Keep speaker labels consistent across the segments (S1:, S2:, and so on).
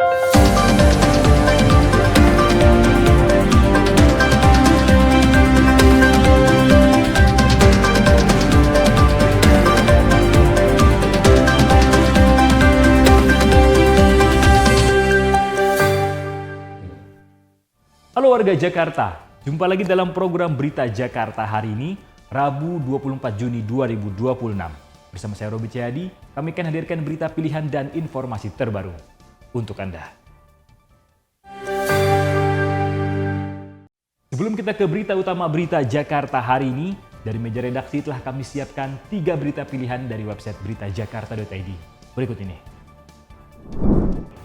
S1: Halo warga Jakarta, jumpa lagi dalam program Berita Jakarta hari ini, Rabu 24 Juni 2026. Bersama saya Robi Ceyadi, kami akan hadirkan berita pilihan dan informasi terbaru untuk Anda. Sebelum kita ke berita utama Berita Jakarta hari ini, dari meja redaksi telah kami siapkan 3 berita pilihan dari website beritajakarta.id. Berikut ini.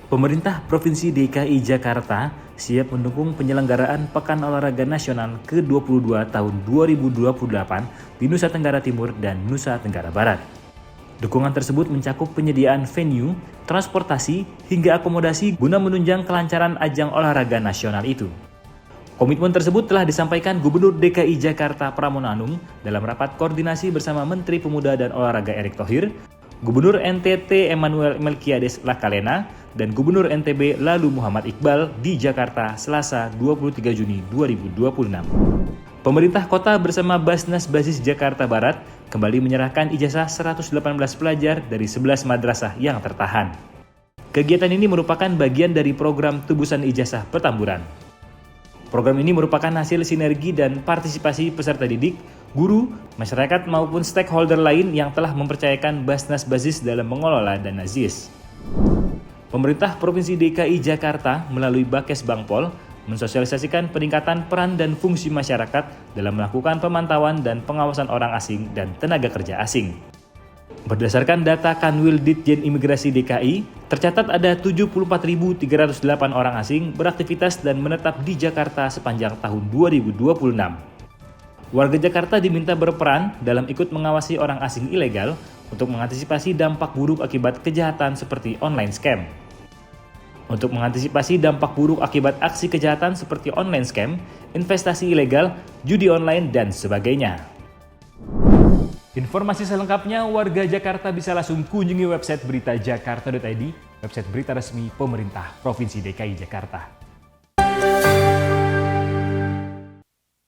S1: Pemerintah Provinsi DKI Jakarta siap mendukung penyelenggaraan Pekan Olahraga Nasional ke-22 tahun 2028 di Nusa Tenggara Timur dan Nusa Tenggara Barat. Dukungan tersebut mencakup penyediaan venue, transportasi, hingga akomodasi guna menunjang kelancaran ajang olahraga nasional itu. Komitmen tersebut telah disampaikan Gubernur DKI Jakarta Pramono Anung dalam rapat koordinasi bersama Menteri Pemuda dan Olahraga Erick Thohir, Gubernur NTT Emmanuel Melkiades Lakalena, dan Gubernur NTB Lalu Muhammad Iqbal di Jakarta Selasa 23 Juni 2026. Pemerintah kota bersama Basnas Basis Jakarta Barat kembali menyerahkan ijazah 118 pelajar dari 11 madrasah yang tertahan. Kegiatan ini merupakan bagian dari program Tebusan Ijazah Petamburan. Program ini merupakan hasil sinergi dan partisipasi peserta didik, guru, masyarakat maupun stakeholder lain yang telah mempercayakan Basnas Basis dalam mengelola dana ZIS. Pemerintah Provinsi DKI Jakarta melalui Bakes Bangpol mensosialisasikan peningkatan peran dan fungsi masyarakat dalam melakukan pemantauan dan pengawasan orang asing dan tenaga kerja asing. Berdasarkan data Kanwil Ditjen Imigrasi DKI, tercatat ada 74.308 orang asing beraktivitas dan menetap di Jakarta sepanjang tahun 2026. Warga Jakarta diminta berperan dalam ikut mengawasi orang asing ilegal untuk mengantisipasi dampak buruk akibat kejahatan seperti online scam. Untuk mengantisipasi dampak buruk akibat aksi kejahatan seperti online scam, investasi ilegal, judi online, dan sebagainya. Informasi selengkapnya, warga Jakarta bisa langsung kunjungi website beritajakarta.id, website berita resmi pemerintah Provinsi DKI Jakarta.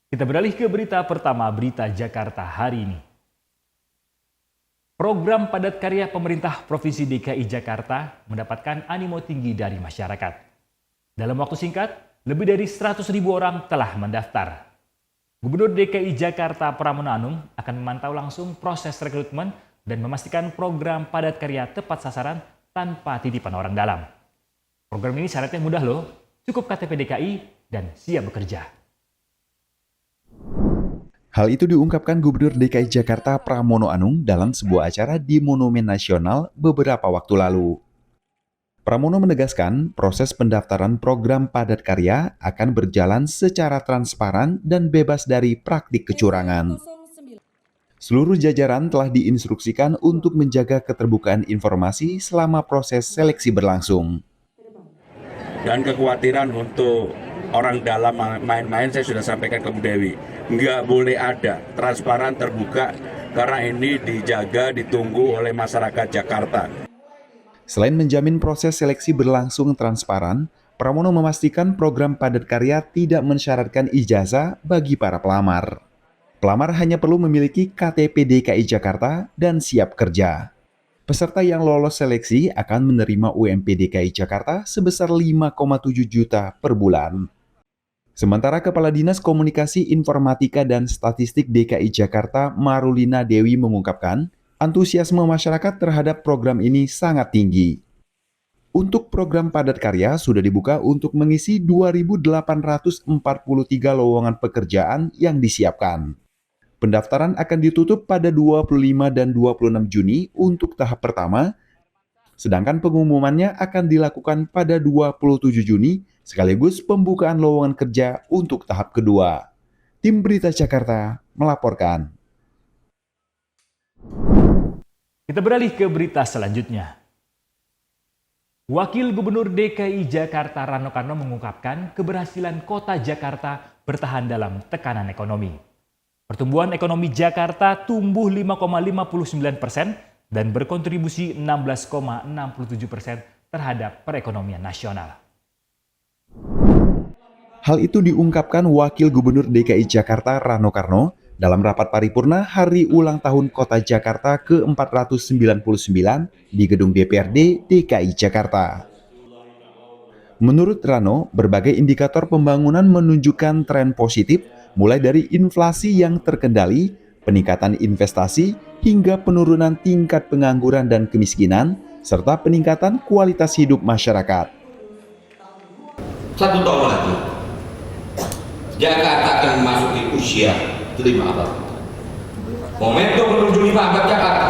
S1: Kita beralih ke berita pertama Berita Jakarta hari ini. Program padat karya pemerintah Provinsi DKI Jakarta mendapatkan animo tinggi dari masyarakat. Dalam waktu singkat, lebih dari 100.000 orang telah mendaftar. Gubernur DKI Jakarta Pramono Anung akan memantau langsung proses rekrutmen dan memastikan program padat karya tepat sasaran tanpa titipan orang dalam. Program ini syaratnya mudah loh, cukup KTP DKI dan siap bekerja.
S2: Hal itu diungkapkan Gubernur DKI Jakarta Pramono Anung dalam sebuah acara di Monumen Nasional beberapa waktu lalu. Pramono menegaskan proses pendaftaran program padat karya akan berjalan secara transparan dan bebas dari praktik kecurangan. Seluruh jajaran telah diinstruksikan untuk menjaga keterbukaan informasi selama proses seleksi berlangsung.
S3: Dan kekhawatiran untuk orang dalam main-main saya sudah sampaikan ke Bu Dewi. Nggak boleh ada, transparan, terbuka, karena ini dijaga, ditunggu oleh masyarakat Jakarta.
S2: Selain menjamin proses seleksi berlangsung transparan, Pramono memastikan program padat karya tidak mensyaratkan ijazah bagi para pelamar. Pelamar hanya perlu memiliki KTP DKI Jakarta dan siap kerja. Peserta yang lolos seleksi akan menerima UMP DKI Jakarta sebesar 5,7 juta per bulan. Sementara Kepala Dinas Komunikasi Informatika dan Statistik DKI Jakarta Marulina Dewi mengungkapkan, antusiasme masyarakat terhadap program ini sangat tinggi. Untuk program padat karya sudah dibuka untuk mengisi 2.843 lowongan pekerjaan yang disiapkan. Pendaftaran akan ditutup pada 25 dan 26 Juni untuk tahap pertama, sedangkan pengumumannya akan dilakukan pada 27 Juni sekaligus pembukaan lowongan kerja untuk tahap kedua. Tim Berita Jakarta melaporkan.
S1: Kita beralih ke berita selanjutnya. Wakil Gubernur DKI Jakarta Rano Karno mengungkapkan keberhasilan kota Jakarta bertahan dalam tekanan ekonomi. Pertumbuhan ekonomi Jakarta tumbuh 5,59% dan berkontribusi 16,67% terhadap perekonomian nasional.
S2: Hal itu diungkapkan Wakil Gubernur DKI Jakarta Rano Karno dalam rapat paripurna Hari Ulang Tahun Kota Jakarta ke-499 di Gedung DPRD DKI Jakarta. Menurut Rano, berbagai indikator pembangunan menunjukkan tren positif, mulai dari inflasi yang terkendali, peningkatan investasi, hingga penurunan tingkat pengangguran dan kemiskinan, serta peningkatan kualitas hidup masyarakat.
S4: 1 tahun lagi, Jakarta akan memasuki usia 5 abad. Momentum menuju 5 abad Jakarta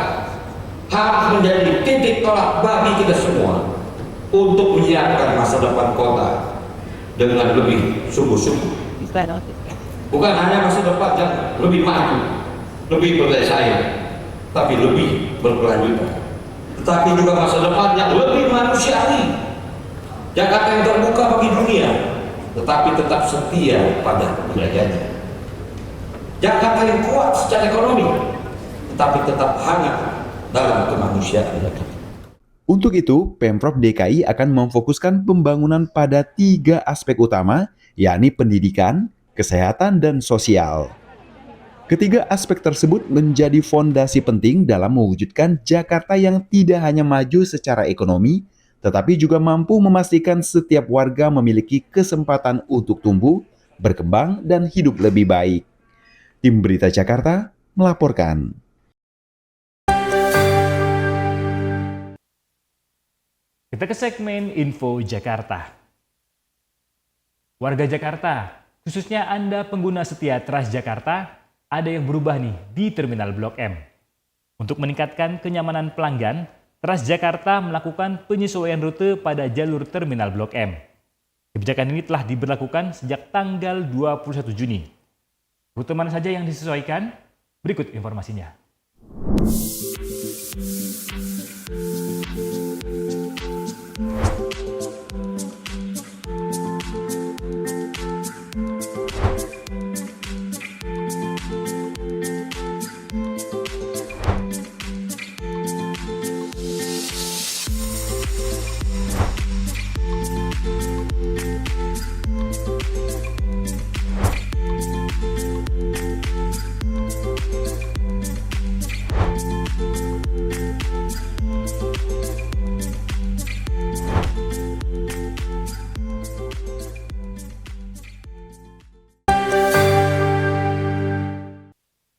S4: harus menjadi titik tolak bagi kita semua untuk menyiapkan masa depan kota dengan lebih sungguh-sungguh. Bukan hanya masa depan yang lebih maju, lebih berdaya saing, tapi lebih berkelanjutan. Tetapi juga masa depan yang lebih manusiawi. Jakarta yang terbuka bagi dunia, tetapi tetap setia pada wilayahnya. Jakarta yang kuat secara ekonomi, tetapi tetap hangat dalam kemanusiaan.
S2: Untuk itu, Pemprov DKI akan memfokuskan pembangunan pada 3 aspek utama, yakni pendidikan, kesehatan, dan sosial. Ketiga aspek tersebut menjadi fondasi penting dalam mewujudkan Jakarta yang tidak hanya maju secara ekonomi, tetapi juga mampu memastikan setiap warga memiliki kesempatan untuk tumbuh, berkembang, dan hidup lebih baik. Tim Berita Jakarta melaporkan.
S1: Kita ke segmen Info Jakarta. Warga Jakarta, khususnya Anda pengguna setia Transjakarta, ada yang berubah nih di Terminal Blok M. Untuk meningkatkan kenyamanan pelanggan, Transjakarta melakukan penyesuaian rute pada jalur Terminal Blok M. Kebijakan ini telah diberlakukan sejak tanggal 21 Juni. Rute mana saja yang disesuaikan? Berikut informasinya.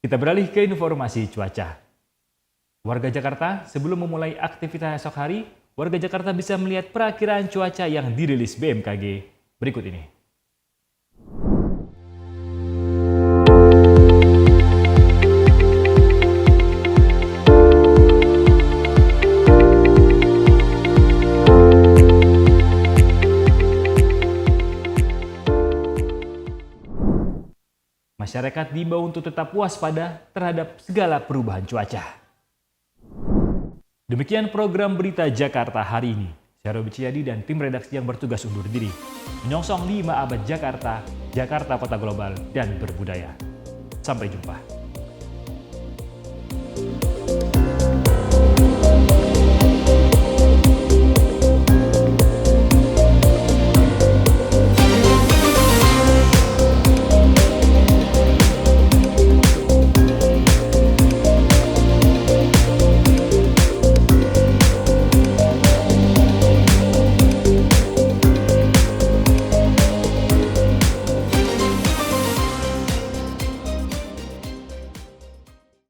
S1: Kita beralih ke informasi cuaca. Warga Jakarta, sebelum memulai aktivitas esok hari, warga Jakarta bisa melihat perakiraan cuaca yang dirilis BMKG. Berikut ini. Masyarakat diimbau untuk tetap waspada terhadap segala perubahan cuaca. Demikian program Berita Jakarta hari ini. Saya Robi Ciyadi dan tim redaksi yang bertugas undur diri. Menyongsong 5 abad Jakarta, Jakarta Kota Global dan Berbudaya. Sampai jumpa.